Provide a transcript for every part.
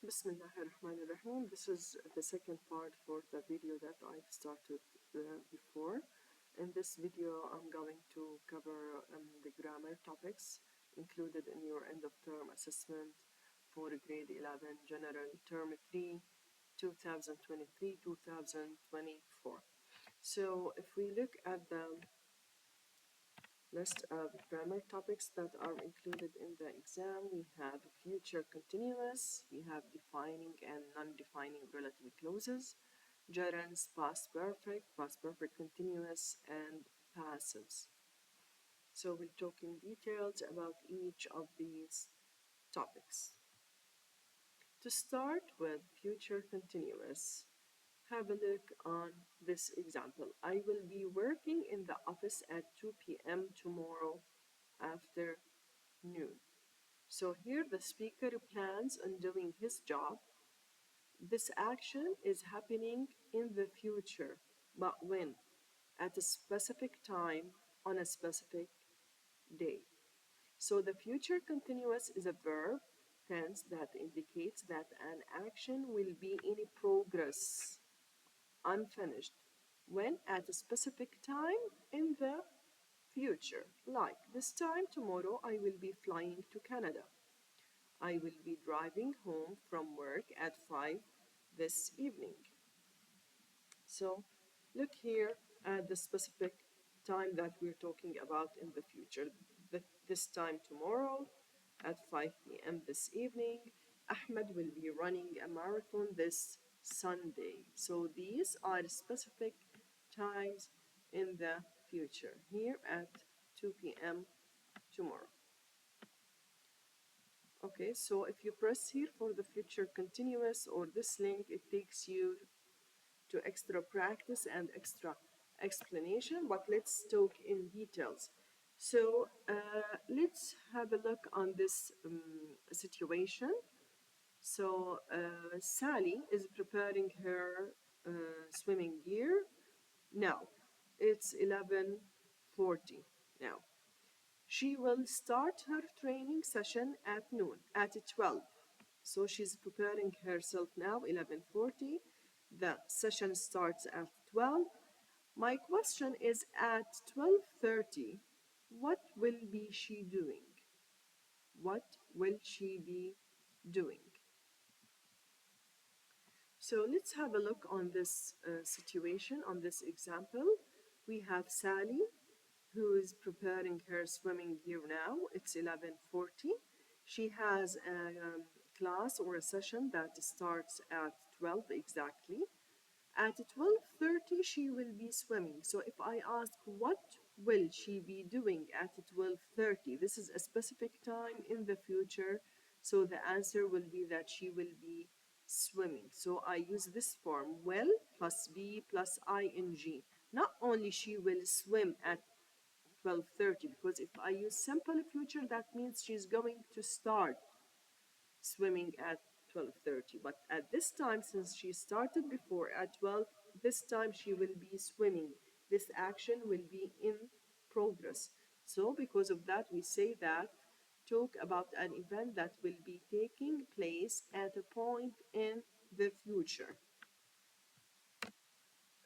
Bismillah ar-Rahman ar-Rahim. This is the second part for the video that I've started before. In this video, I'm going to cover the grammar topics included in your end of term assessment for grade 11 general term 3 2023-2024. So if we look at the list of grammar topics that are included in the exam, we have future continuous, we have defining and non-defining relative clauses, gerunds, past perfect continuous, and passives. So we'll talk in details about each of these topics. To start with future continuous, have a look on this example. I will be working in the office at 2 p.m. tomorrow afternoon. So here the speaker plans on doing his job. This action is happening in the future, but when? At a specific time on a specific day. So the future continuous is a verb tense that indicates that an action will be in progress, unfinished, when at a specific time in the future. Like this time tomorrow I will be flying to Canada. I will be driving home from work at 5 this evening. So look here at the specific time that we're talking about in the future. This time tomorrow at 5 p.m. this evening. Ahmed will be running a marathon this Sunday. So these are specific times in the future, here at 2 p.m. tomorrow. Okay, so if you press here for the future continuous or this link, it takes you to extra practice and extra explanation, but let's talk in details. So let's have a look on this situation. So Sally is preparing her swimming gear now. It's 11:40 now. She will start her training session at noon, at 12. So she's preparing herself now, 11:40. The session starts at 12. My question is, at 12:30, what will be she doing? What will she be doing? So let's have a look on this situation, on this example. We have Sally, who is preparing her swimming gear now. It's 11:40. She has a class or a session that starts at 12 exactly. At 12:30 she will be swimming. So if I ask what will she be doing at 12:30, this is a specific time in the future, so the answer will be that she will be swimming. So I use this form, will plus be plus ing. Not only she will swim at 12:30, because if I use simple future, that means she's going to start swimming at 12:30. But at this time, since she started before at 12, this time she will be swimming. This action will be in progress. So because of that, we say that talk about an event that will be taking place at a point in the future.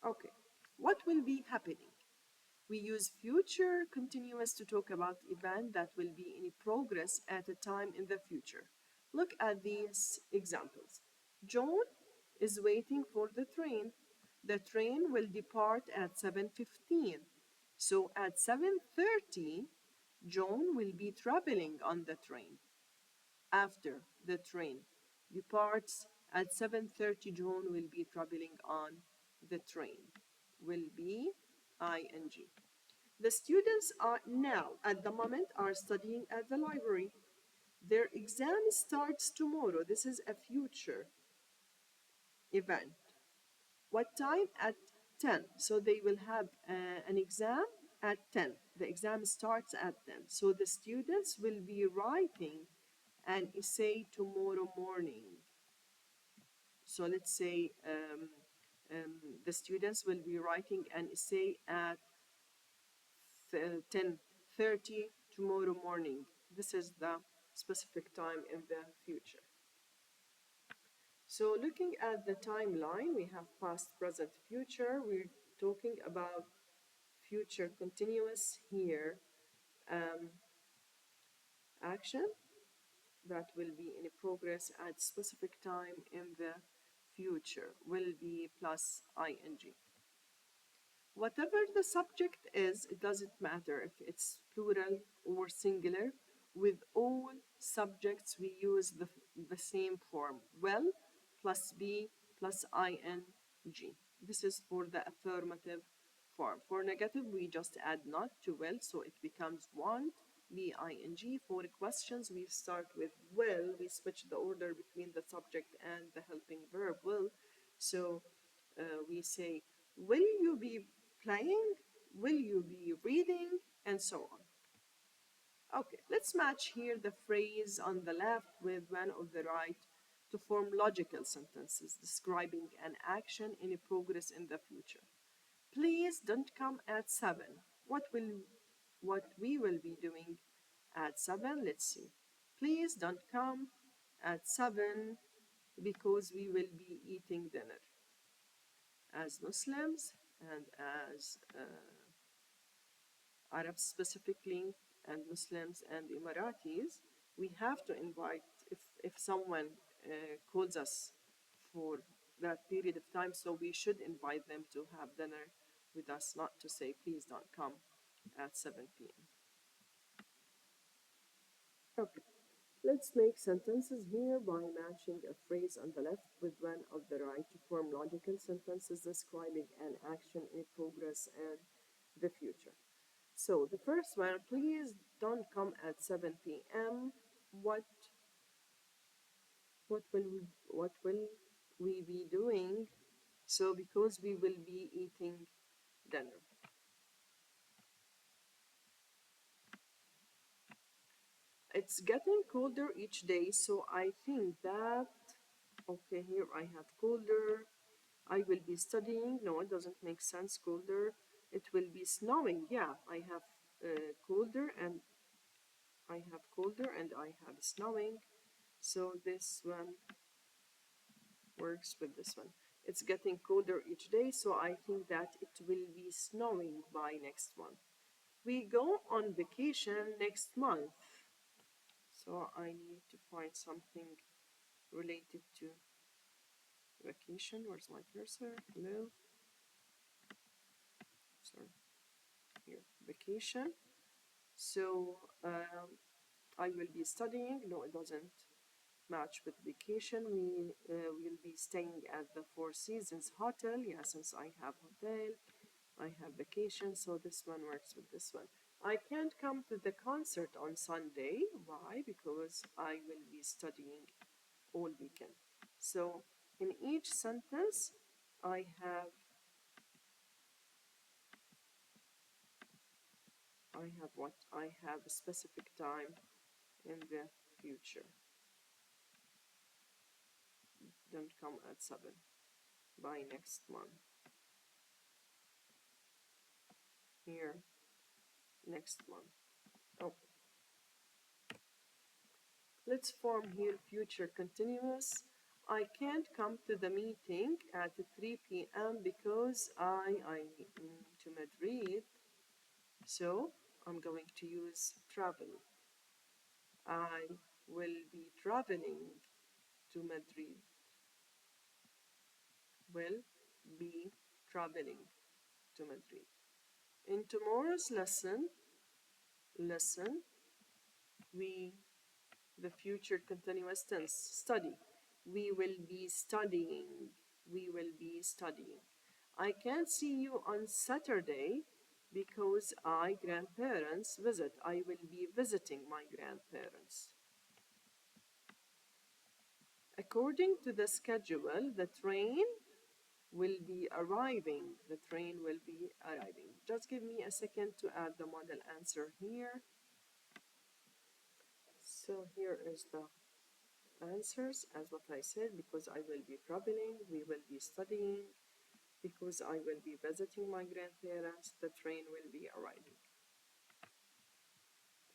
Okay, what will be happening? We use future continuous to talk about event that will be in progress at a time in the future. Look at these examples. John is waiting for the train. The train will depart at 7:15. So at 7:30, John will be traveling on the train. After the train departs at 7:30, John will be traveling on the train. Will be ing. The students are now, at the moment, are studying at the library. Their exam starts tomorrow. This is a future event. What time? At 10. So they will have an exam at 10. The exam starts at 10. So the students will be writing an essay tomorrow morning. So let's say the students will be writing an essay at 10:30 tomorrow morning. This is the specific time in the future. So looking at the timeline, we have past, present, future. We're talking about future continuous here. Action that will be in progress at specific time in the future will be plus ing. Whatever the subject is, it doesn't matter if it's plural or singular. With all subjects, we use the same form, will plus be plus ing. This is for the affirmative form. For negative, we just add not to will, so it becomes want, be ing. For questions, we start with will. We switch the order between the subject and the helping verb will. So we say, will you be playing? Will you be reading? And so on. Okay, let's match here the phrase on the left with one on the right to form logical sentences describing an action in progress in the future. Please don't come at 7. What we will be doing at 7? Let's see. Please don't come at 7 because we will be eating dinner. As Muslims and as Arabs specifically, and Muslims and Emiratis, we have to invite, if someone calls us for that period of time, so we should invite them to have dinner with us, not to say, please don't come at 7 p.m. Okay. Let's make sentences here by matching a phrase on the left with one on the right to form logical sentences describing an action in progress and the future. So the first one, please don't come at 7 p.m. What will we be doing? So because we will be eating dinner. It's getting colder each day, so I think that, okay, here I have colder. I will be studying. No, it doesn't make sense. Colder. It will be snowing. Yeah, I have colder and I have snowing. So this one works with this one. It's getting colder each day, so I think that it will be snowing by next month. We go on vacation next month. So I need to find something related to vacation. Where's my cursor? Hello. Sorry. Here, vacation. So I will be studying. No, it doesn't match with vacation. We will be staying at the Four Seasons Hotel. Yeah, since I have hotel, I have vacation, so this one works with this one. I can't come to the concert on Sunday. Why? Because I will be studying all weekend. So in each sentence, I have what? I have a specific time in the future. Don't come at 7 by next month. Here, next month. Okay. Let's form here future continuous. I can't come to the meeting at 3 p.m. because I need to Madrid. So I'm going to use travel. I will be traveling to Madrid. Will be traveling to Madrid. In tomorrow's lesson, the future continuous tense, study. We will be studying. We will be studying. I can't see you on Saturday because grandparents visit. I will be visiting my grandparents. According to the schedule, the train will be arriving. The train will be arriving. Just give me a second to add the model answer here. So here is the answers as what I said, because I will be traveling, we will be studying, because I will be visiting my grandparents, the train will be arriving.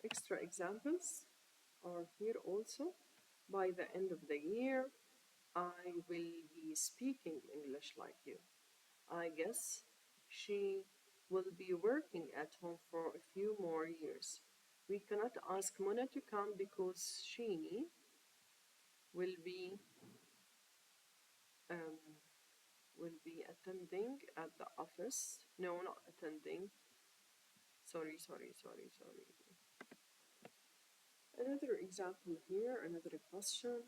Extra examples are here also. By the end of the year, I will be speaking English like you. I guess she will be working at home for a few more years. We cannot ask Mona to come because she will be um, attending at the office. No, not attending. Sorry. Another example here, another question.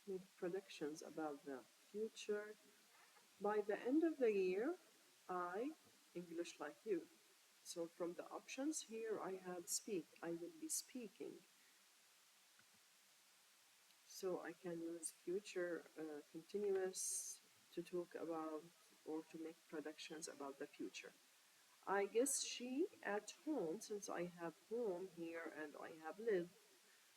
Make predictions about the future. By the end of the year, I, English like you. So from the options here, I had speak. I will be speaking. So I can use future continuous to talk about or to make predictions about the future. I guess she at home, since I have home here and I have lived,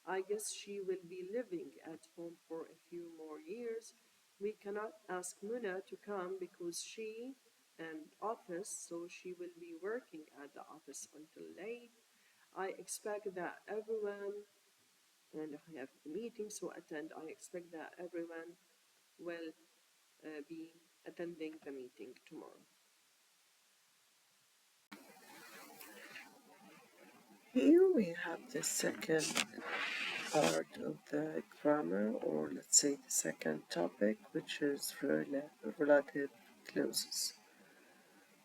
I guess she will be living at home for a few more years. We cannot ask Muna to come because she and office, so she will be working at the office until late. I expect that everyone, and I have a meeting, so attend. I expect that everyone will be attending the meeting tomorrow. Here we have the second part of the grammar, or let's say the second topic, which is relative clauses.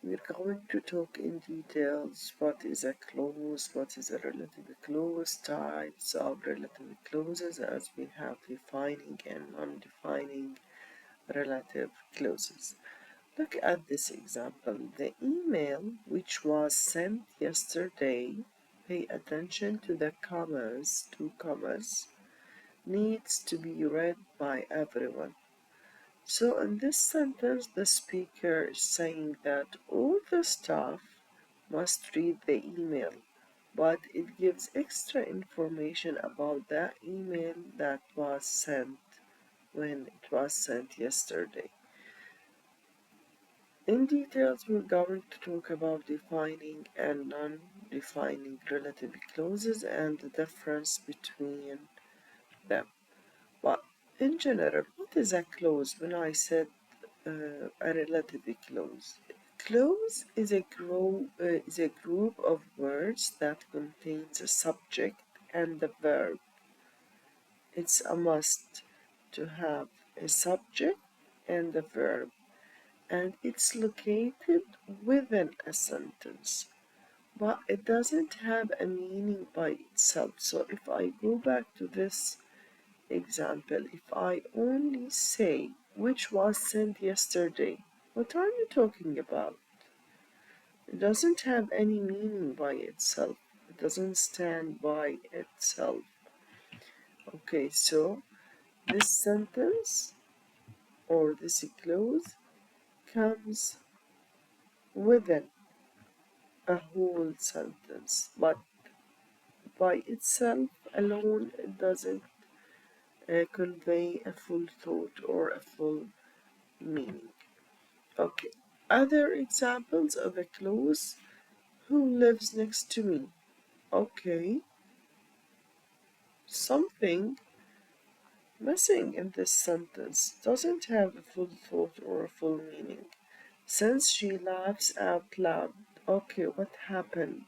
We're going to talk in details what is a clause, what is a relative clause, types of relative clauses, as we have defining and non-defining relative clauses. Look at this example. The email which was sent yesterday, pay attention to the commas, two commas, needs to be read by everyone. So in this sentence, the speaker is saying that all the staff must read the email, but it gives extra information about the email that was sent when it was sent yesterday. In details, we're going to talk about defining and non-defining relative clauses and the difference between them. But in general, what is a clause? When I said a relative clause, clause is a group of words that contains a subject and a verb. It's a must to have a subject and a verb, and it's located within a sentence, but it doesn't have a meaning by itself. So if I go back to this example, if I only say which was sent yesterday, what are you talking about? It doesn't have any meaning by itself. It doesn't stand by itself. Okay, so this sentence or this clause comes within a whole sentence, but by itself alone it doesn't convey a full thought or a full meaning. Okay, other examples of a clause: who lives next to me? Okay, something missing in this sentence doesn't have a full thought or a full meaning. Since she laughs out loud. Okay, what happened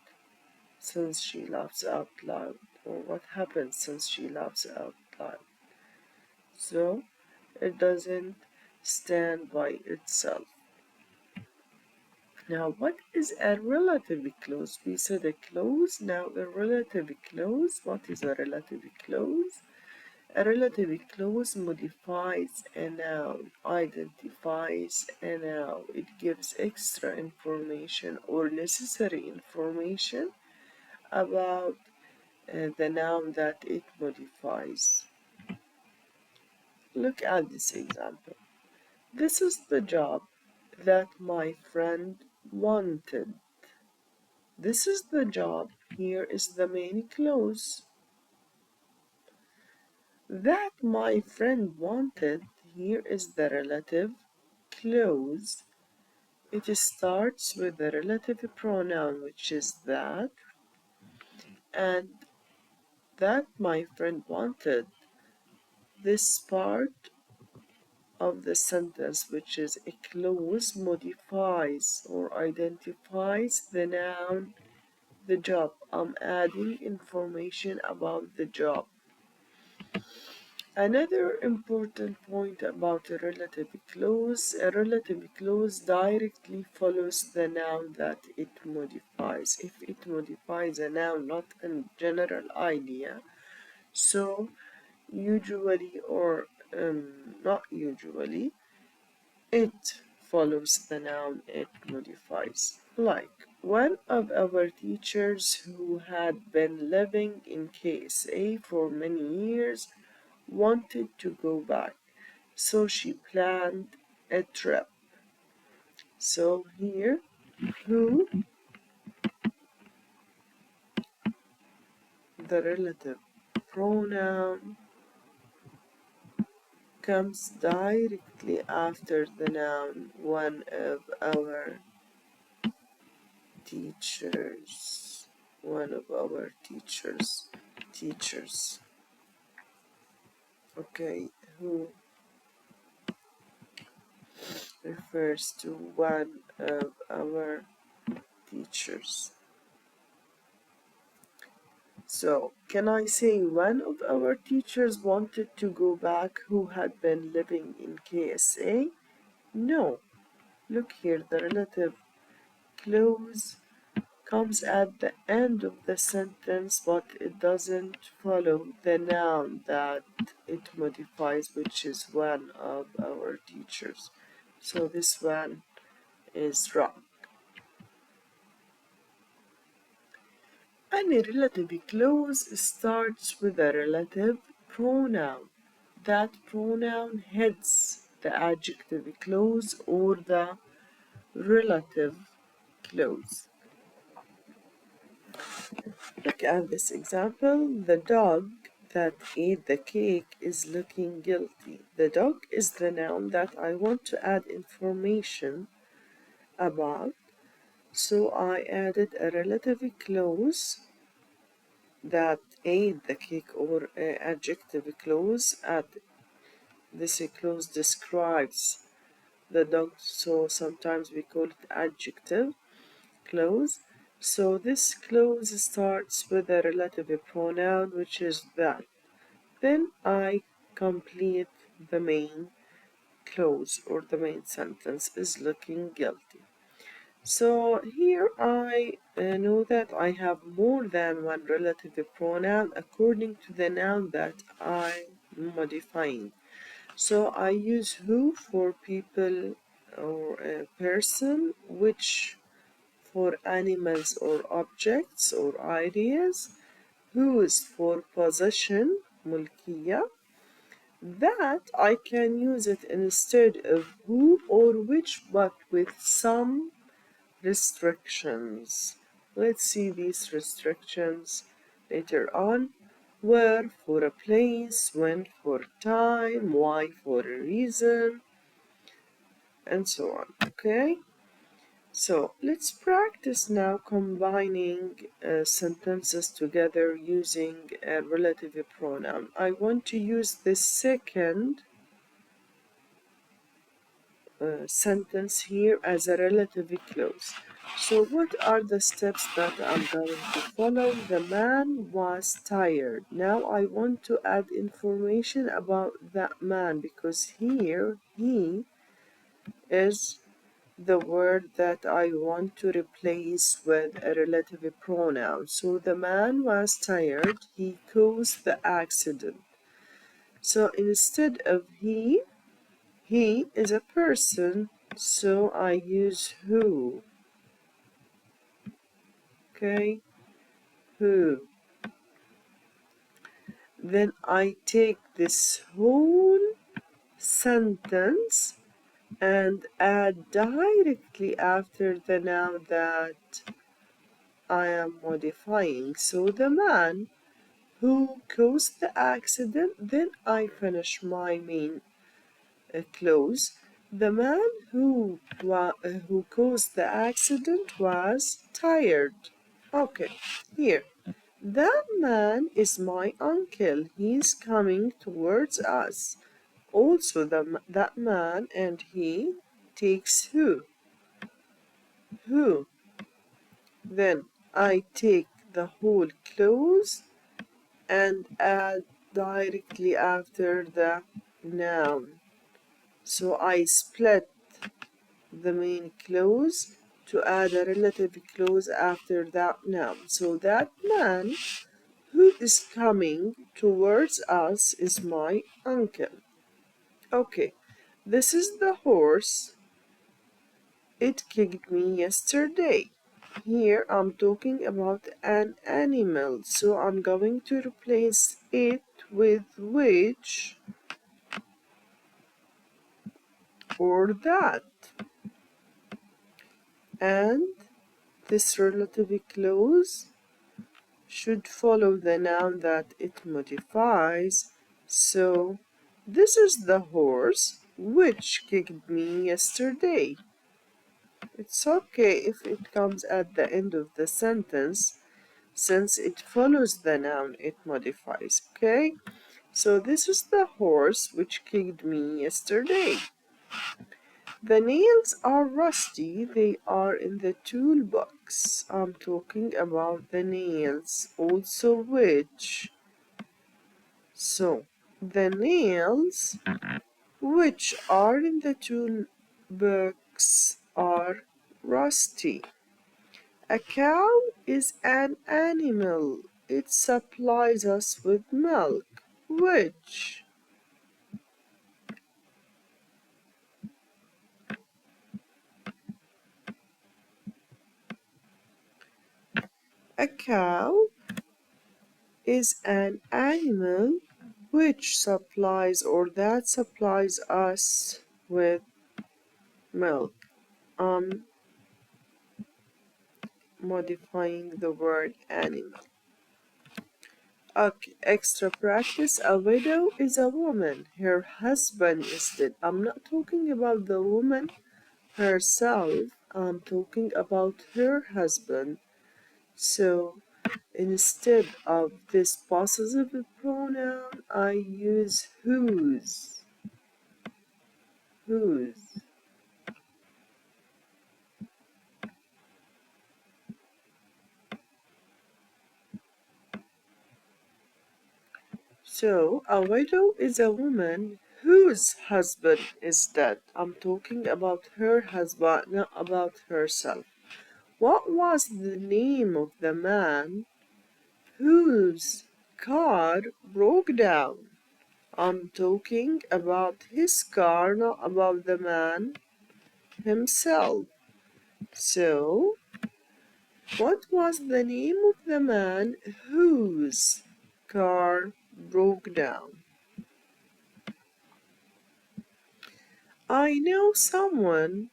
since she laughs out loud? Or what happened since she laughs out loud? So it doesn't stand by itself. Now, what is a relative clause? We said a clause, now a relative clause. What is a relative clause? A relative clause modifies a noun, identifies a noun. It gives extra information or necessary information about the noun that it modifies. Look at this example. This is the job that my friend wanted. This is the job. Here is the main clause. That my friend wanted. Here is the relative clause. It starts with the relative pronoun, which is that, and that my friend wanted. This part of the sentence, which is a clause, modifies or identifies the noun, the job. I'm adding information about the job. Another important point about a relative clause directly follows the noun that it modifies. If it modifies a noun, not a general idea, so usually or not usually, it follows the noun it modifies. Like one of our teachers who had been living in KSA for many years wanted to go back, so she planned a trip. So here, who, the relative pronoun, comes directly after the noun one of our teachers. One of our teachers. Okay, who refers to one of our teachers. So, can I say one of our teachers wanted to go back who had been living in KSA? No. Look here, the relative clause comes at the end of the sentence, but it doesn't follow the noun that it modifies, which is one of our teachers. So this one is wrong. Any relative clause starts with a relative pronoun. That pronoun heads the adjective clause or the relative clause. Look at this example. The dog that ate the cake is looking guilty. The dog is the noun that I want to add information about. So I added a relative clause that ate the cake or adjective clause. This clause describes the dog, so sometimes we call it adjective clause. So this clause starts with a relative pronoun, which is that. Then I complete the main clause or the main sentence is looking guilty. So here I know that I have more than one relative pronoun according to the noun that I'm modifying. So I use who for people or a person, which for animals or objects or ideas, whose for possession, mulkiya, that I can use it instead of who or which, but with some restrictions. Let's see these restrictions later on. Where for a place, when for time, why for a reason, and so on. Okay? So let's practice now combining sentences together using a relative pronoun. I want to use the second sentence here as a relative clause. So what are the steps that I'm going to follow? The man was tired. Now I want to add information about that man because here he is the word that I want to replace with a relative pronoun. So the man was tired. He caused the accident. So instead of he is a person. So I use who. Okay, who. Then I take this whole sentence and add directly after the noun that I am modifying. So the man who caused the accident, then I finish my main clause. The man who caused the accident was tired. Okay, here. That man is my uncle. He's coming towards us. also that man, and he takes who? Who? Then I take the whole clause and add directly after the noun. So I split the main clause to add a relative clause after that noun. So that man who is coming towards us is my uncle. Okay, this is the horse. It kicked me yesterday. Here I'm talking about an animal, so I'm going to replace it with which or that. And this relative clause should follow the noun that it modifies. So this is the horse which kicked me yesterday. It's okay if it comes at the end of the sentence, since it follows the noun it modifies, okay? So this is the horse which kicked me yesterday. The nails are rusty, they are in the toolbox. I'm talking about the nails, also which. So, the nails which are in the toolbox are rusty. A cow is an animal. It supplies us with milk, which. A cow is an animal which supplies or that supplies us with milk. I'm modifying the word animal. Okay, extra practice. A widow is a woman. Her husband is dead. I'm not talking about the woman herself. I'm talking about her husband. So instead of this possessive pronoun, I use whose. Whose. So a widow is a woman whose husband is dead. I'm talking about her husband, not about herself. What was the name of the man whose car broke down? I'm talking about his car, not about the man himself. So, what was the name of the man whose car broke down? I know someone,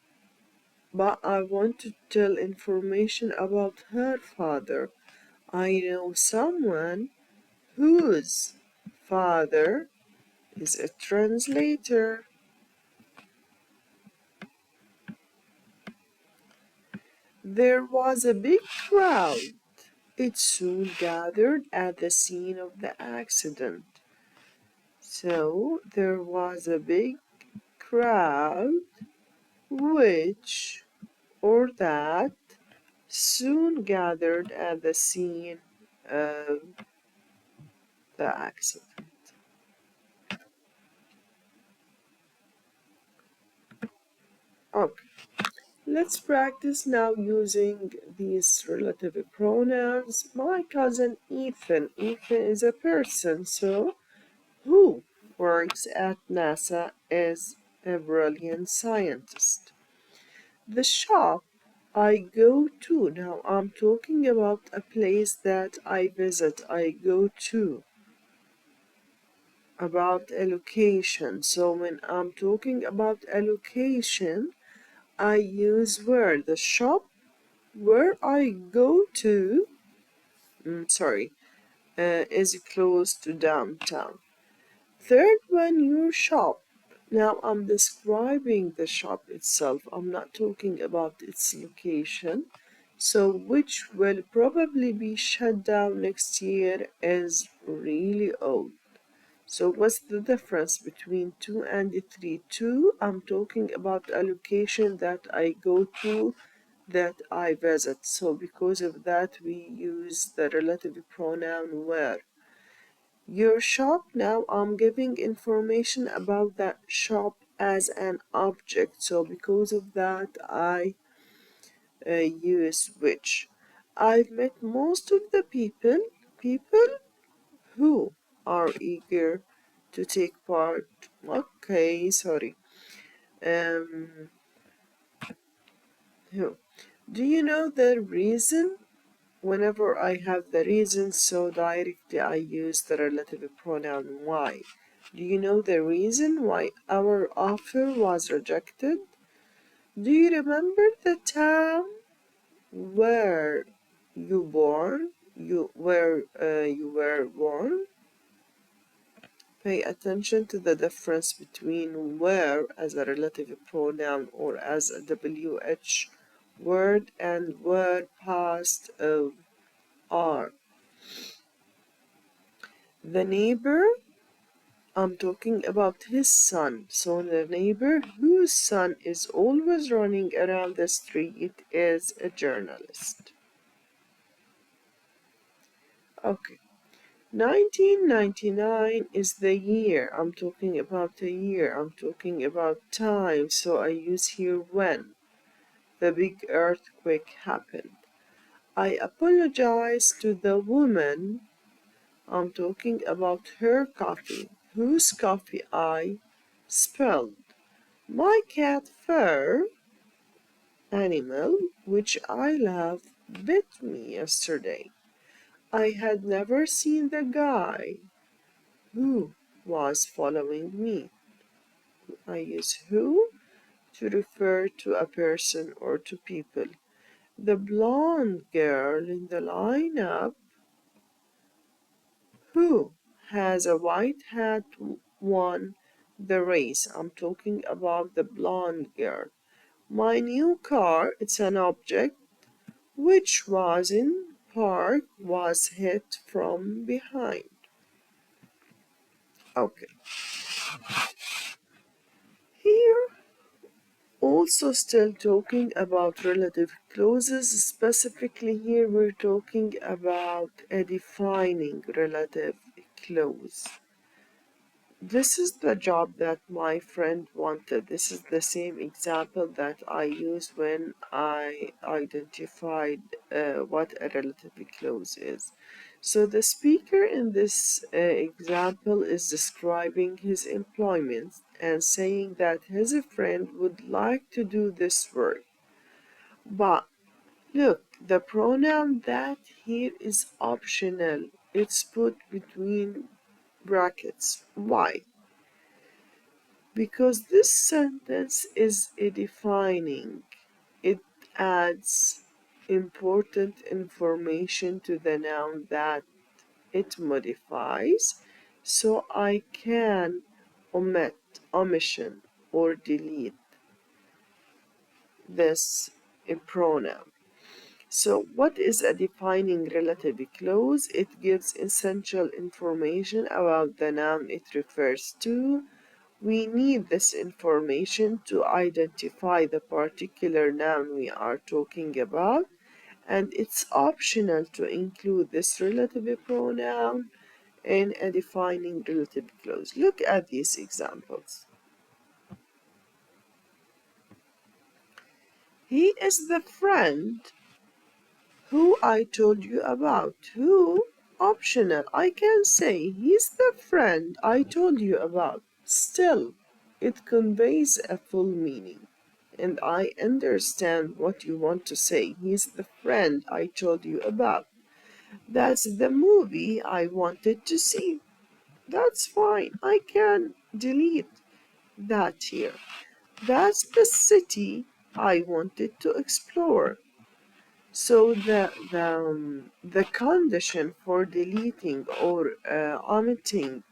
but I want to tell information about her father. I know someone whose father is a translator. There was a big crowd. It soon gathered at the scene of the accident. So there was a big crowd which or that soon gathered at the scene of the accident. Okay, let's practice now using these relative pronouns. My cousin Ethan. Ethan is a person, so who works at NASA is a brilliant scientist. The shop I go to. Now I'm talking about a place that I visit, I go to, about a location. So when I'm talking about a location, I use where. The shop where I go to, is close to downtown. Third one, your shop. Now I'm describing the shop itself. I'm not talking about its location. So which will probably be shut down next year is really old. So what's the difference between 2 and 3? 2, I'm talking about a location that I go to, that I visit. So because of that, we use the relative pronoun where. Your shop, now I'm giving information about that shop as an object. So because of that, I use which. I've met most of the people who are eager to take part. Okay, sorry. Um, who? Do you know the reason? Whenever I have the reason so directly, I use the relative pronoun why. Do you know the reason why our offer was rejected? Do you remember the town where you were born? Pay attention to the difference between where as a relative pronoun or as a WH word and where past of are. The neighbor, I'm talking about his son. So the neighbor whose son is always running around the street is a journalist. Okay. 1999 is the year. I'm talking about a year. I'm talking about time. So I use here when the big earthquake happened. I apologize to the woman. I'm talking about her coffee. Whose coffee I spilled. My cat fur animal, which I love, bit me yesterday. I had never seen the guy who was following me. I use who to refer to a person or to people. The blonde girl in the lineup who has a white hat won the race. I'm talking about the blonde girl. My new car, it's an object, which was in park, was hit from behind. Okay. Here, also still talking about relative clauses. Specifically here, we're talking about a defining relative clause. This is the job that my friend wanted. This is the same example that I used when I identified what a relative clause is. So the speaker in this example is describing his employment and saying that his friend would like to do this work. But look, the pronoun that here is optional. It's put between brackets. Why? Because this sentence is a defining. It adds important information to the noun that it modifies, so I can omit, omission, or delete this pronoun. So what is a defining relative clause? It gives essential information about the noun it refers to. We need this information to identify the particular noun we are talking about, and it's optional to include this relative pronoun in a defining relative clause. Look at these examples. He is the friend who I told you about. Who? Optional. I can say he's the friend I told you about. Still, it conveys a full meaning. And I understand what you want to say. He's the friend I told you about. That's the movie I wanted to see. That's fine. I can delete that here. That's the city I wanted to explore. So the condition for deleting or omitting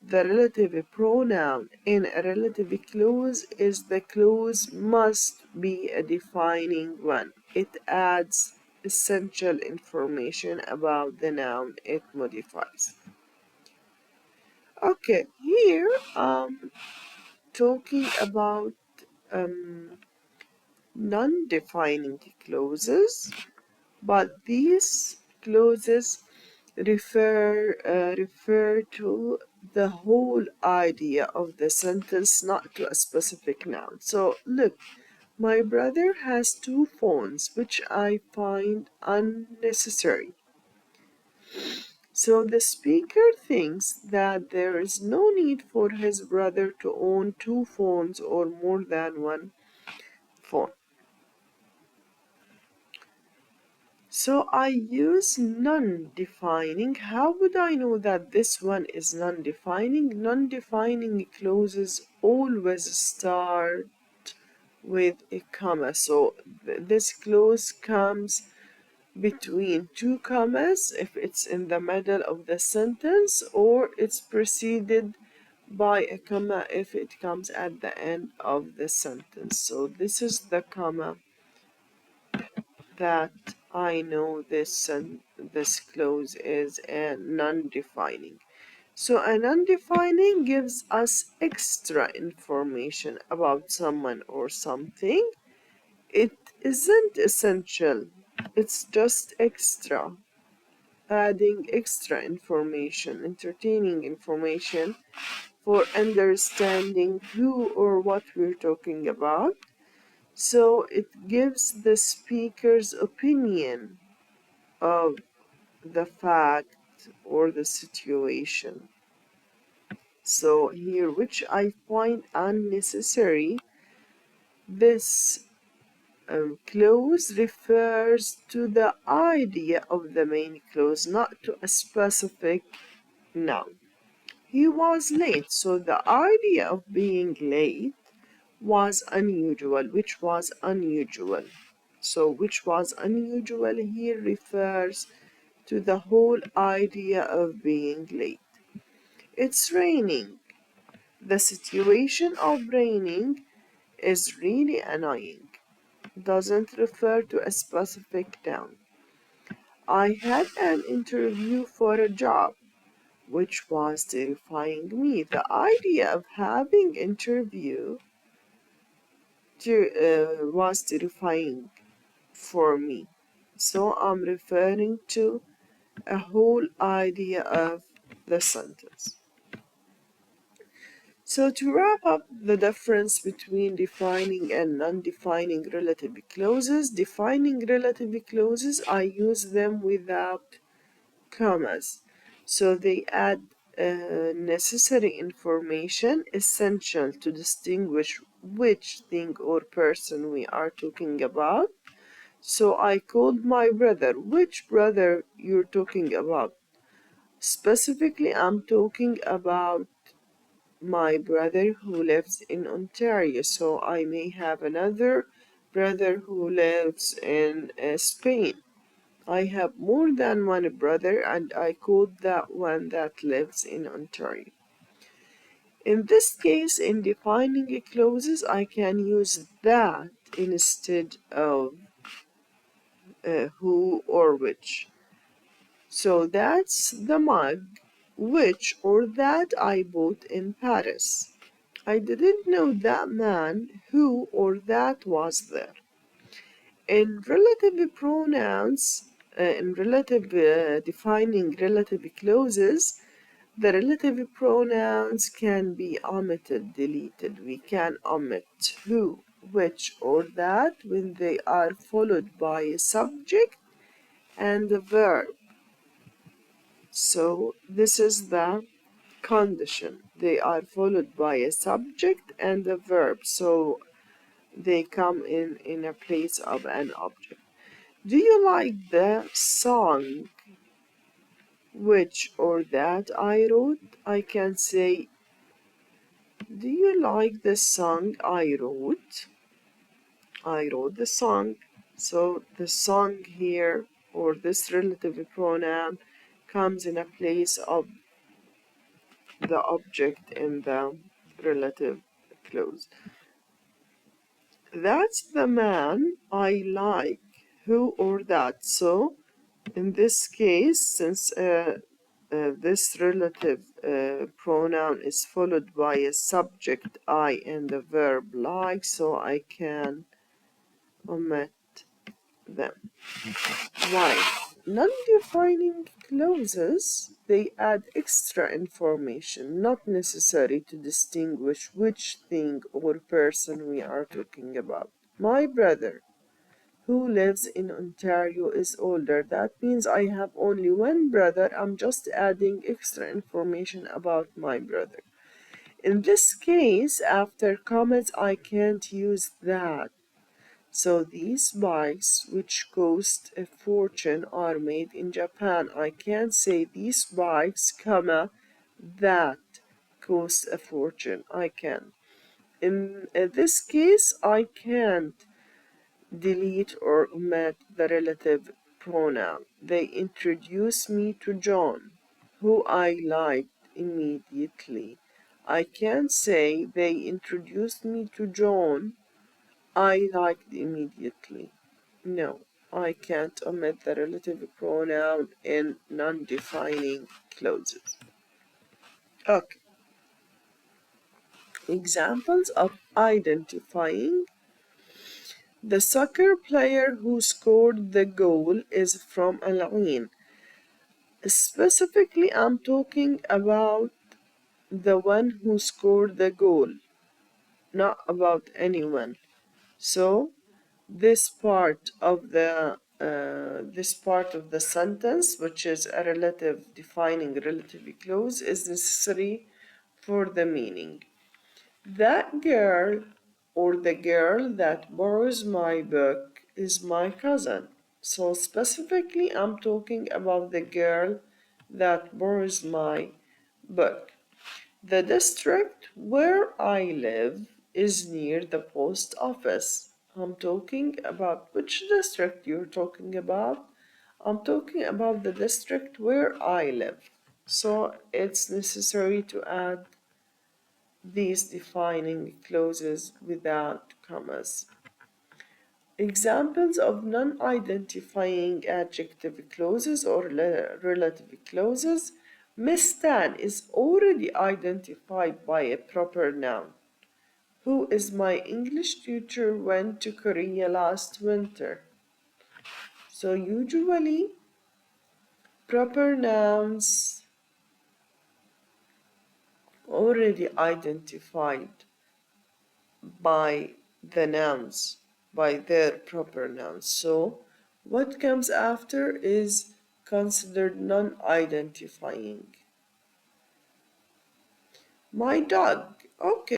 the relative pronoun in a relative clause is the clause must be a defining one. It adds essential information about the noun it modifies. Okay, here talking about non-defining clauses, but these clauses refer to the whole idea of the sentence, not to a specific noun. So look, my brother has two phones, which I find unnecessary. So the speaker thinks that there is no need for his brother to own two phones or more than one phone. So I use non-defining. How would I know that this one is non-defining? Non-defining clauses always start with a comma. So this clause comes between two commas if it's in the middle of the sentence, or it's preceded by a comma if it comes at the end of the sentence. So this is the comma that I know this clause is a non-defining. So a non-defining gives us extra information about someone or something. It isn't essential, it's just extra, adding extra information, entertaining information for understanding who or what we're talking about. So it gives the speaker's opinion of the fact or the situation. So here, which I find unnecessary, this clause refers to the idea of the main clause, not to a specific noun. He was late, so the idea of being late was unusual, which was unusual. So which was unusual here refers to the whole idea of being late. It's raining. The situation of raining is really annoying. Doesn't refer to a specific noun. I had an interview for a job, which was terrifying me. The idea of having interview was terrifying for me. So I'm referring to a whole idea of the sentence. So to wrap up the difference between defining and non-defining relative clauses, defining relative clauses, I use them without commas. So they add necessary information essential to distinguish which thing or person we are talking about. So I called my brother. Which brother you're talking about? Specifically, I'm talking about my brother who lives in Ontario. So I may have another brother who lives in Spain. I have more than one brother, and I called that one that lives in Ontario. In this case, in defining clauses, I can use that instead of who or which. So that's the mug, which or that I bought in Paris. I didn't know that man, who or that was there. In relative pronouns, defining relative clauses, the relative pronouns can be omitted, deleted. We can omit who, which, or that when they are followed by a subject and a verb. So this is the condition. They are followed by a subject and a verb. So they come in a place of an object. Do you like the song which or that I wrote? I can say, do you like the song I wrote? I wrote the song. So the song here, or this relative pronoun, comes in a place of the object in the relative clause. That's the man I like, who or that. So in this case, since this relative pronoun is followed by a subject I and the verb like, so I can omit them. Why? Non-defining clauses, they add extra information, not necessary to distinguish which thing or person we are talking about. My brother, who lives in Ontario, is older. That means I have only one brother. I'm just adding extra information about my brother. In this case, after comments, I can't use that. So these bikes, which cost a fortune, are made in Japan. I can't say these bikes, comma, that cost a fortune. I can. In this case, I can't delete or omit the relative pronoun. They introduced me to John, who I liked immediately. I can't say they introduced me to John, I liked immediately. No, I can't omit the relative pronoun in non-defining clauses. Okay. Examples of identifying. The soccer player who scored the goal is from Al-Ain. Specifically, I'm talking about the one who scored the goal, not about anyone. So, this part of the sentence, which is a relative defining relative clause, is necessary for the meaning. That girl or the girl that borrows my book is my cousin. So specifically, I'm talking about the girl that borrows my book. The district where I live is near the post office. I'm talking about which district you're talking about? I'm talking about the district where I live. So it's necessary to add these defining clauses without commas. Examples of non-identifying adjective clauses or relative clauses. Miss Tan is already identified by a proper noun. Who is my English teacher went to Korea last winter. So usually proper nouns already identified by the nouns, by their proper nouns. So what comes after is considered non-identifying. My dog. Okay.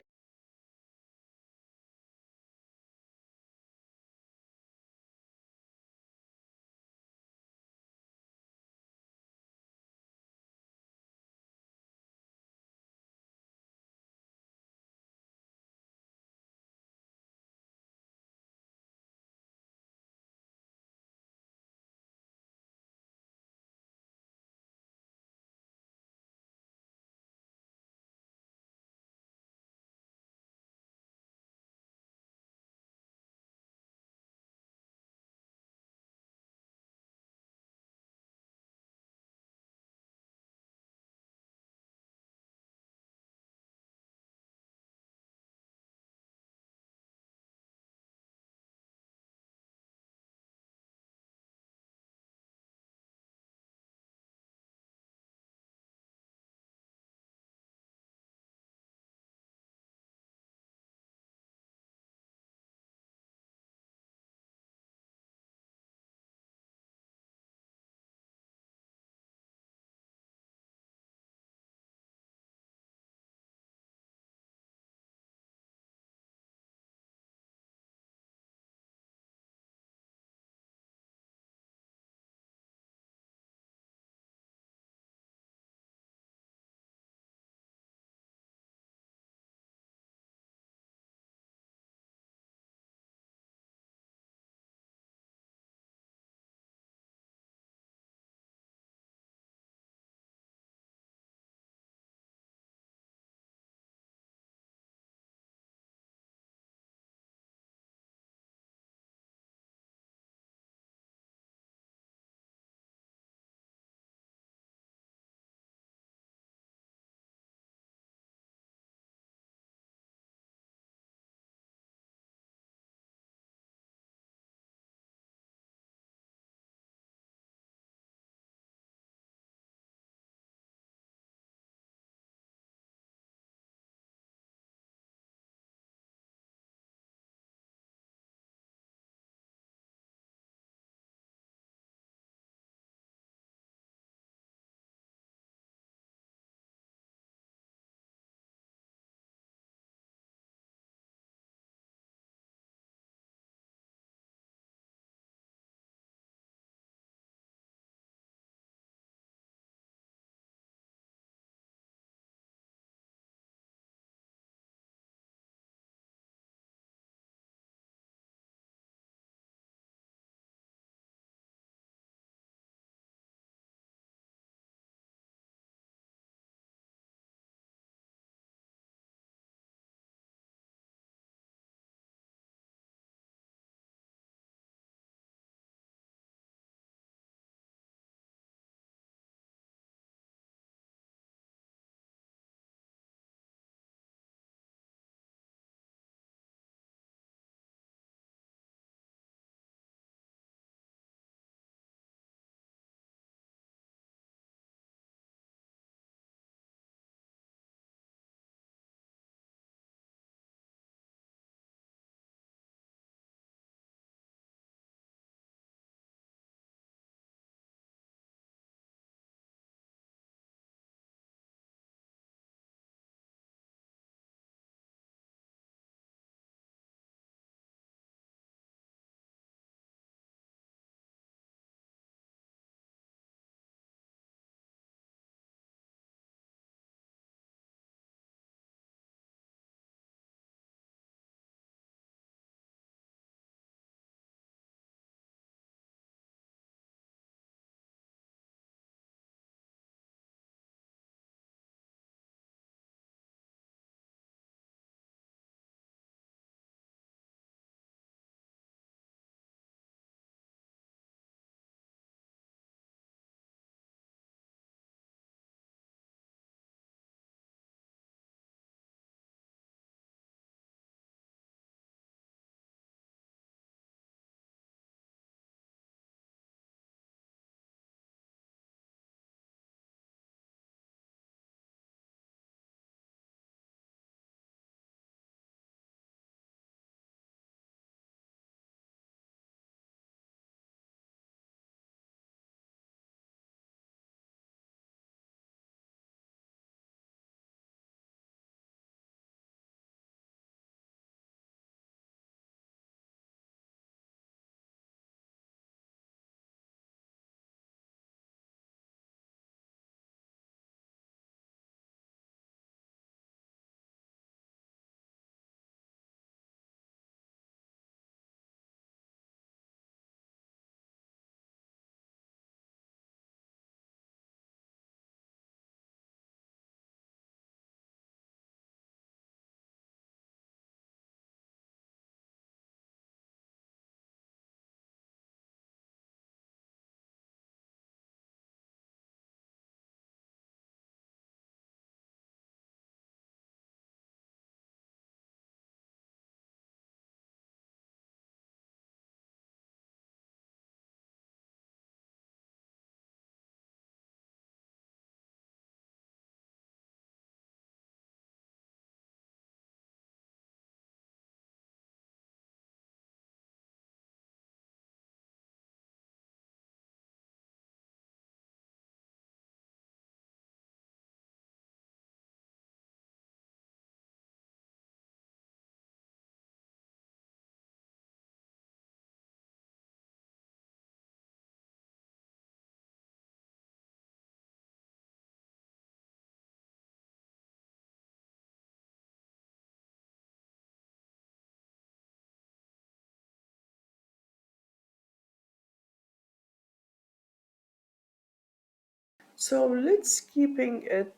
So let's keeping it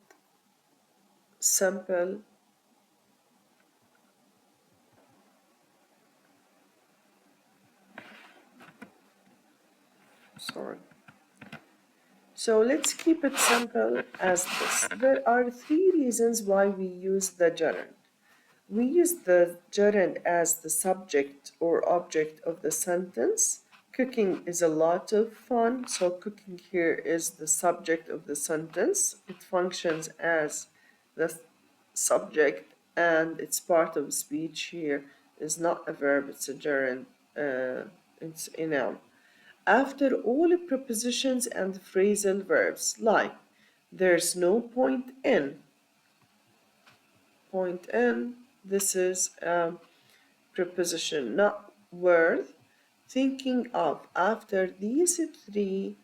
simple. Sorry. So let's keep it simple as this. There are three reasons why we use the gerund. We use the gerund as the subject or object of the sentence. Cooking is a lot of fun, so cooking here is the subject of the sentence. It functions as the subject and it's part of speech here. Is not a verb, it's a gerund, it's a noun. After all prepositions and phrasal verbs, like there's no point in, this is a preposition, not worth thinking of. After these three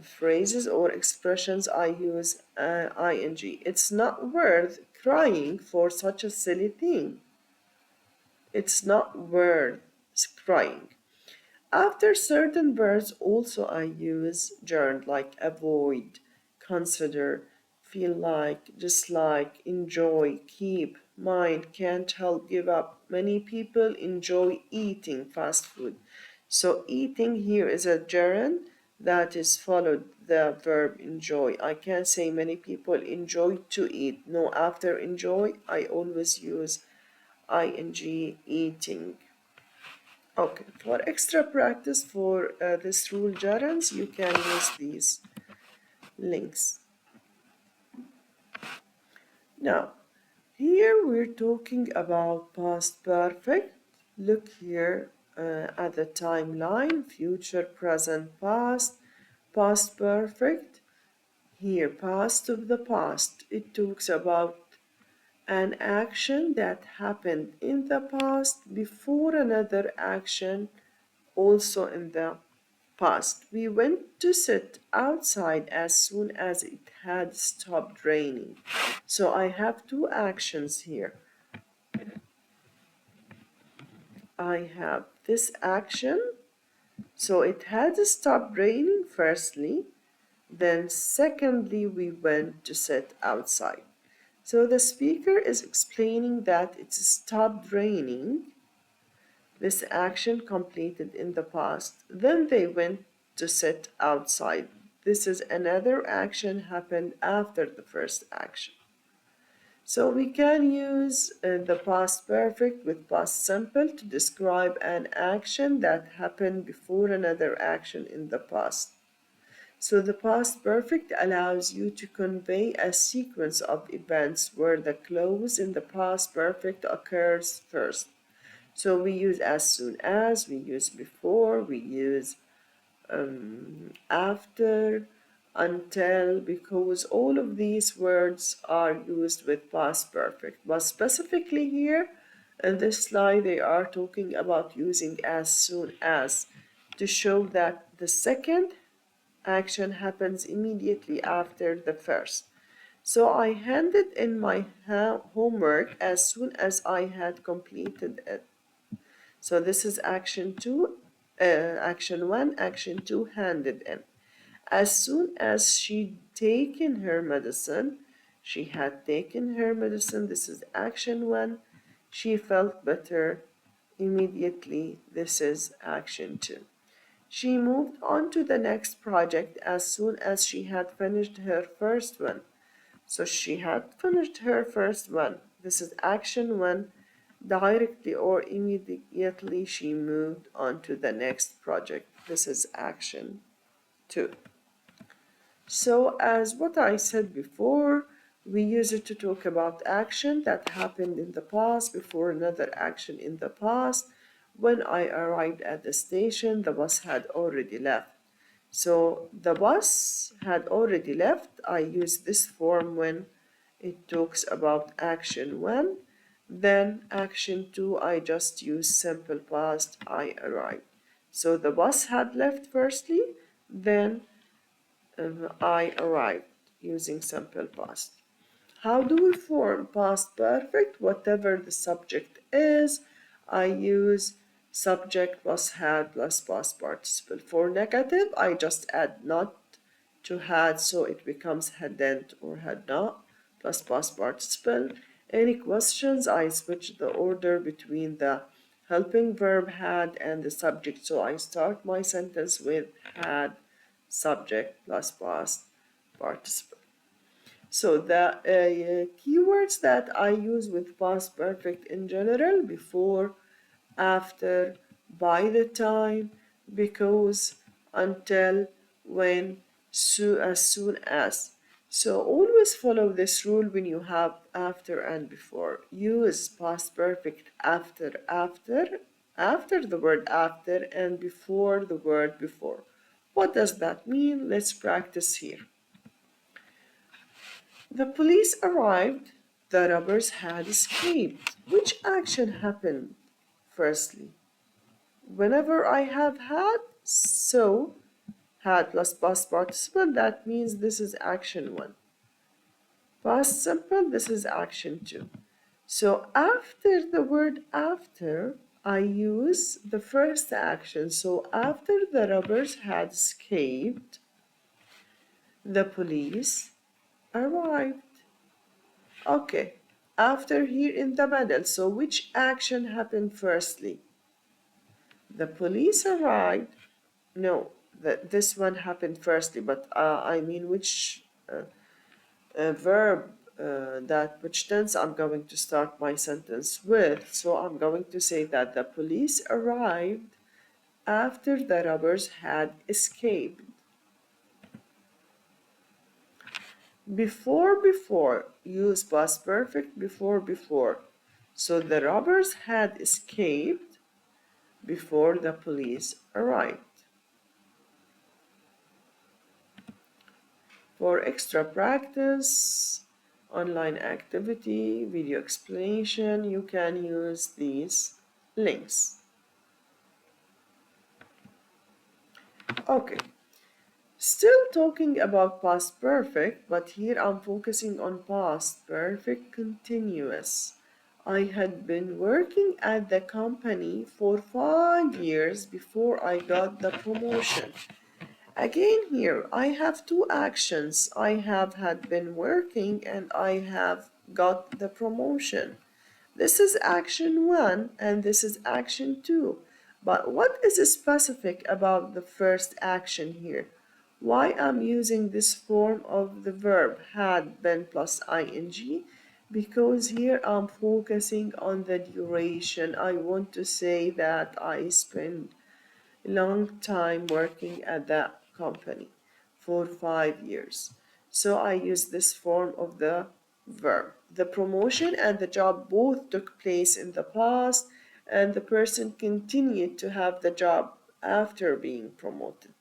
phrases or expressions, I use ing. It's not worth crying for such a silly thing. It's not worth crying. After certain verbs, also I use gerund like avoid, consider, feel like, dislike, enjoy, keep, mind, can't help, give up. Many people enjoy eating fast food. So eating here is a gerund that is followed the verb enjoy. I can't say many people enjoy to eat. No, after enjoy, I always use ing, eating. Okay, for extra practice for this rule gerunds, you can use these links. Now, here we're talking about past perfect. Look here at the timeline, future, present, past, past perfect. Here, past of the past. It talks about an action that happened in the past before another action also in the past. We went to sit outside as soon as it had stopped raining. So I have two actions here. I have this action. So it had stopped raining firstly. Then secondly, we went to sit outside. So the speaker is explaining that it stopped raining. This action completed in the past. Then they went to sit outside. This is another action happened after the first action. So we can use the past perfect with past simple to describe an action that happened before another action in the past. So the past perfect allows you to convey a sequence of events where the clause in the past perfect occurs first. So we use as soon as, we use before, we use after, until, because all of these words are used with past perfect. But specifically here in this slide, they are talking about using as soon as to show that the second action happens immediately after the first. So I handed in my homework as soon as I had completed it. So this is action 2, action 1, action 2, handed in. As soon as she'd taken her medicine, she had taken her medicine, this is action 1, she felt better immediately, this is action 2. She moved on to the next project as soon as she had finished her first one. So she had finished her first one, this is action 1, directly or immediately she moved on to the next project. This is action 2. So as what I said before, we use it to talk about action that happened in the past before another action in the past. When I arrived at the station, the bus had already left. So the bus had already left. I use this form when it talks about action 1. Then action 2, I just use simple past, I arrived. So the bus had left firstly, then I arrived using simple past. How do we form past perfect? Whatever the subject is, I use subject plus had plus past participle. For negative, I just add not to had, so it becomes hadn't or had not plus past participle. Any questions, I switch the order between the helping verb had and the subject, so I start my sentence with had subject plus past participle. So the keywords that I use with past perfect in general: before, after, by the time, because, until, when, as soon as. So always follow this rule when you have after and before. Use past perfect after the word after, and before the word before. What does that mean? Let's practice here. The police arrived. The robbers had escaped. Which action happened firstly? Whenever I have had, so had plus past participle, that means this is action 1. Past simple, this is action 2. So after the word after, I use the first action. So after the robbers had escaped, the police arrived. Okay, after here in the middle, so which action happened firstly? The police arrived. No, this one happened firstly, but I mean which verb, which tense I'm going to start my sentence with. So I'm going to say that the police arrived after the robbers had escaped. Before, use past perfect before. So the robbers had escaped before the police arrived. For extra practice, online activity, video explanation, you can use these links. Okay, still talking about past perfect, but here I'm focusing on past perfect continuous. I had been working at the company for 5 years before I got the promotion. Again here, I have two actions. I had been working and I have got the promotion. This is action 1 and this is action 2. But what is specific about the first action here? Why I'm using this form of the verb had been plus ing? Because here I'm focusing on the duration. I want to say that I spent a long time working at that company for 5 years. So I use this form of the verb. The promotion and the job both took place in the past, and the person continued to have the job after being promoted.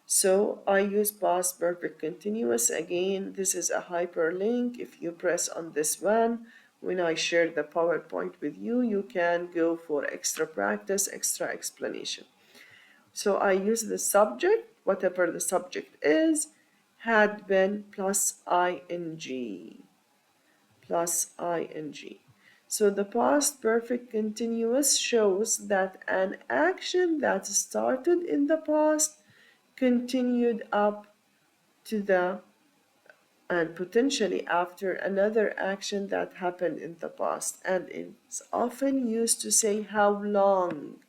So I use past perfect continuous. Again, this is a hyperlink. If you press on this one, when I share the PowerPoint with you, you can go for extra practice, extra explanation. So I use the subject, whatever the subject is, had been plus ing. So the past perfect continuous shows that an action that started in the past continued up to the and potentially after another action that happened in the past, and it's often used to say how long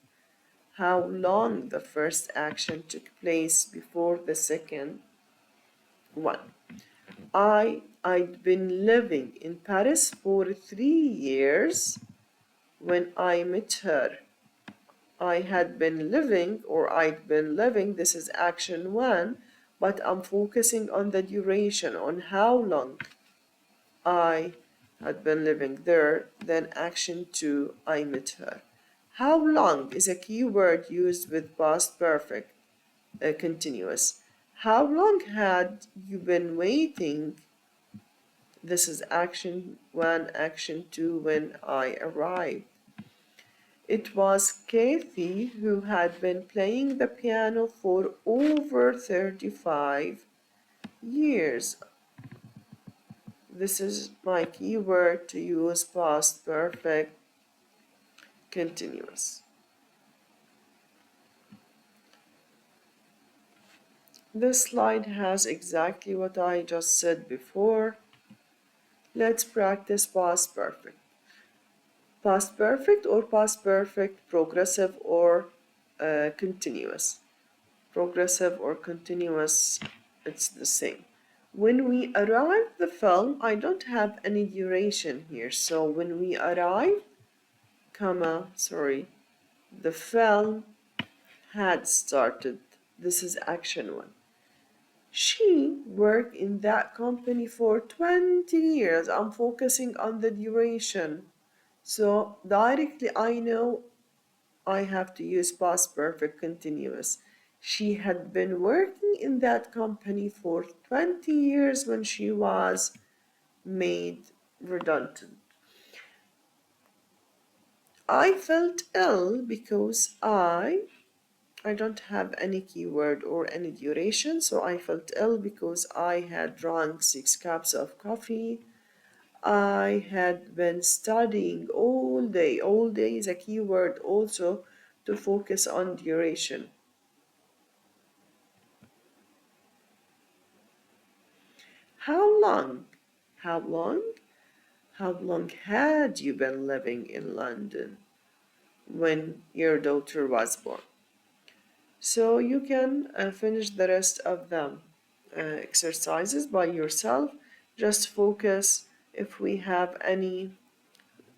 the first action took place before the second one. I'd been living in Paris for 3 years when I met her. I'd been living, this is action 1, but I'm focusing on the duration, on how long I had been living there. Then action 2, I met her. How long is a key word used with past perfect continuous. How long had you been waiting? This is action 1, action 2, when I arrived. It was Kathy who had been playing the piano for over 35 years. This is my key word to use past perfect continuous. This slide has exactly what I just said before. Let's practice past perfect. Past perfect or past perfect, progressive or continuous. Progressive or continuous, it's the same. When we arrive the film, I don't have any duration here. So when we arrive, the film had started. This is action one. She worked in that company for 20 years. I'm focusing on the duration. So directly I know I have to use past perfect continuous. She had been working in that company for 20 years when she was made redundant. I felt ill because I don't have any keyword or any duration, so I felt ill because I had drunk 6 cups of coffee. I had been studying all day. All day is a keyword also to focus on duration. How long? How long? How long had you been living in London when your daughter was born? So you can finish the rest of the exercises by yourself. Just focus if we have any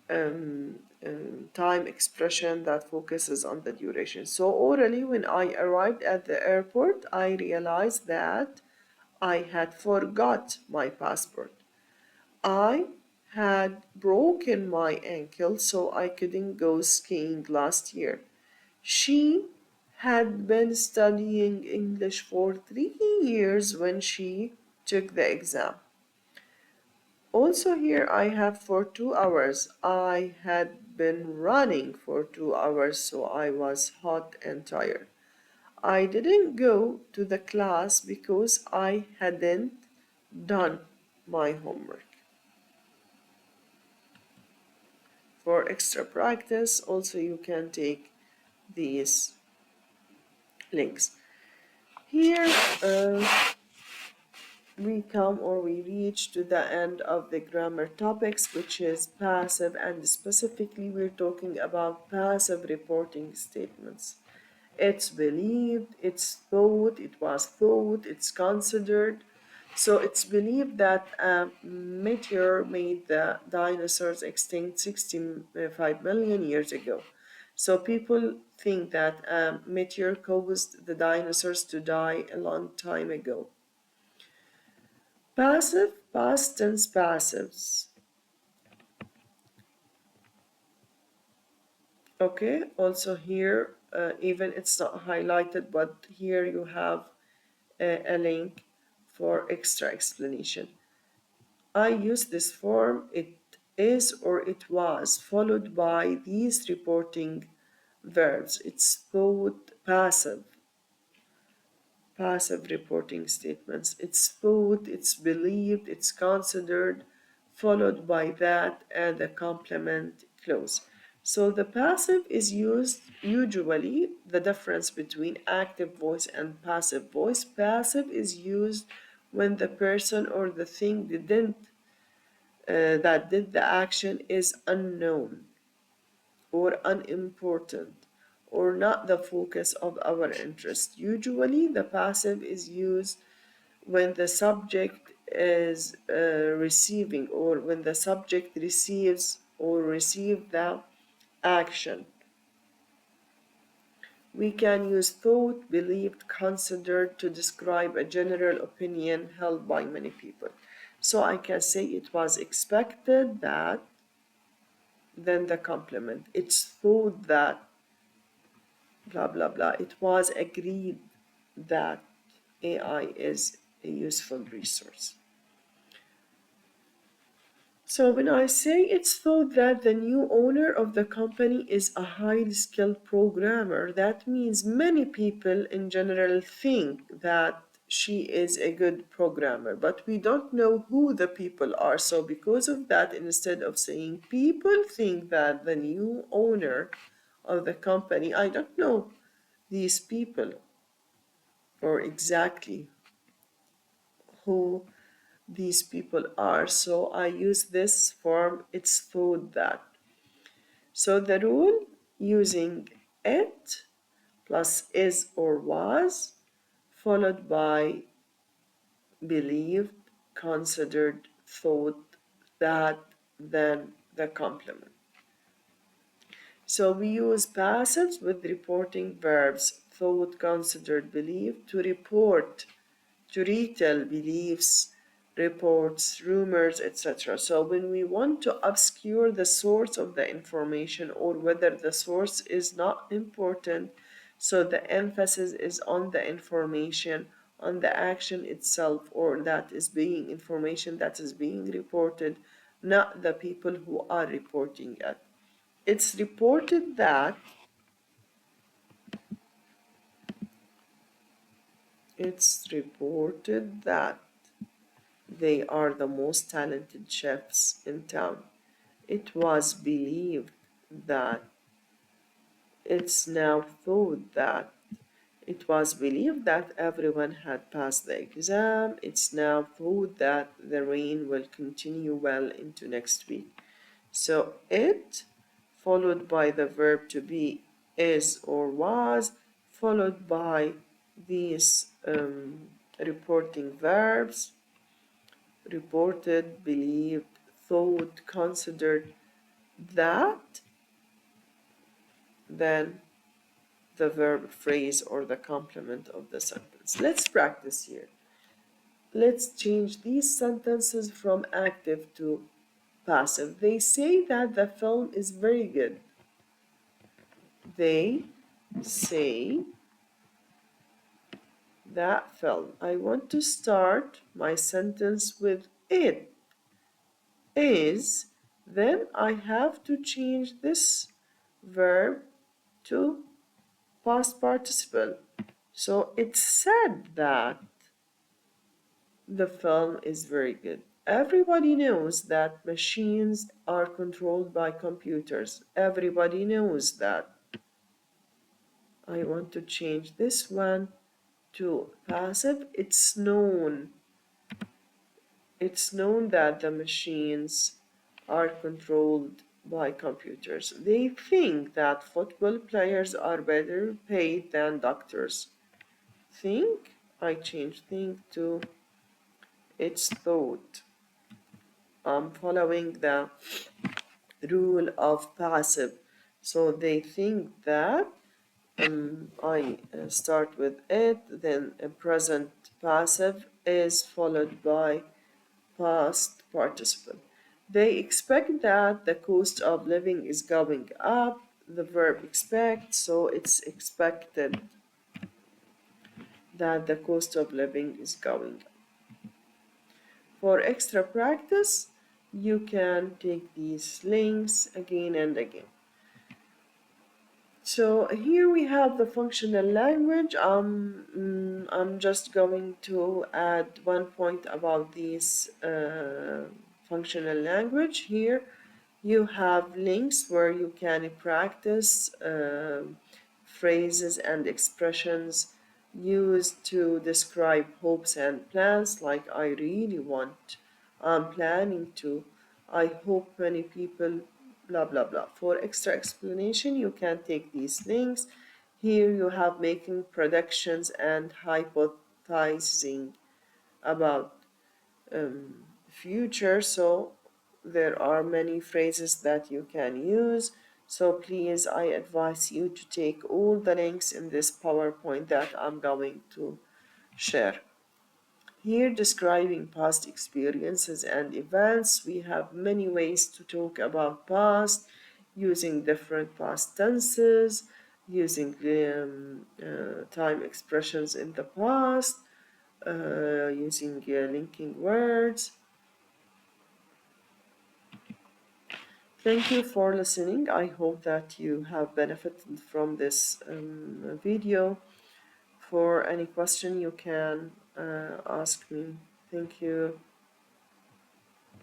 time expression that focuses on the duration. So orally, when I arrived at the airport, I realized that I had forgot my passport. I had broken my ankle, so I couldn't go skiing last year. She had been studying English for 3 years when she took the exam. Also here I have for 2 hours. I had been running for 2 hours, so I was hot and tired. I didn't go to the class because I hadn't done my homework. For extra practice, also you can take these links. Here we reach to the end of the grammar topics, which is passive, and specifically we're talking about passive reporting statements. It's believed, it's thought, it was thought, it's considered. So it's believed that a meteor made the dinosaurs extinct 65 million years ago. So people think that a meteor caused the dinosaurs to die a long time ago. Passive, past tense passives. Okay, also here, even it's not highlighted, but here you have a link for extra explanation. I use this form, it is or it was, followed by these reporting verbs. It's thought passive, passive reporting statements. It's thought, it's believed, it's considered, followed by that and the complement clause. So the passive is used usually, the difference between active voice and passive voice. Passive is used when the person or the thing that did the action is unknown or unimportant or not the focus of our interest. Usually the passive is used when the subject is receiving or when the subject receives or receive the action. We can use thought, believed, considered to describe a general opinion held by many people. So I can say it was expected that, then the complement. It's thought that, blah, blah, blah. It was agreed that AI is a useful resource. So when I say it's thought that the new owner of the company is a highly skilled programmer, that means many people in general think that she is a good programmer, but we don't know who the people are. So because of that, instead of saying people think that the new owner of the company, I don't know these people. or exactly who these people are. So I use this form, it's thought that. So the rule using it plus is or was, followed by believed, considered, thought, that, then the complement. So we use passives with reporting verbs, thought, considered, believed, to report, to retell beliefs, reports, rumors, etc. So when we want to obscure the source of the information or whether the source is not important, so the emphasis is on the information, on the action itself, or that is being information that is being reported, not the people who are reporting it. It's reported that they are the most talented chefs in town. It was believed that. It's now thought that. It was believed that everyone had passed the exam. It's now thought that the rain will continue well into next week. So it, followed by the verb to be, is or was, followed by these reporting verbs, reported, believed, thought, considered, that, then the verb phrase or the complement of the sentence. Let's practice here. Let's change these sentences from active to passive. They say that the film is very good. They say that film. I want to start my sentence with it is, then I have to change this verb to past participle. So it's said that the film is very good. Everybody knows that machines are controlled by computers. Everybody knows that. I want to change this one to passive. It's known. It's known that the machines are controlled by computers. They think that football players are better paid than doctors. Think, I change think to it's thought. I'm following the rule of passive. So they think that I start with it, then a present passive is followed by past participle. They expect that the cost of living is going up. The verb expect, so it's expected that the cost of living is going up. For extra practice, you can take these links again and again. So here we have the functional language. I'm just going to add one point about this functional language. Here you have links where you can practice phrases and expressions used to describe hopes and plans, like I really want, I'm planning to, I hope many people, blah blah blah. For extra explanation, you can take these links. Here you have making predictions and hypothesizing about future. So there are many phrases that you can use. So please, I advise you to take all the links in this PowerPoint that I'm going to share. Here, describing past experiences and events, we have many ways to talk about past, using different past tenses, using time expressions in the past, using linking words. Thank you for listening. I hope that you have benefited from this video. For any question, you can ask me. Thank you.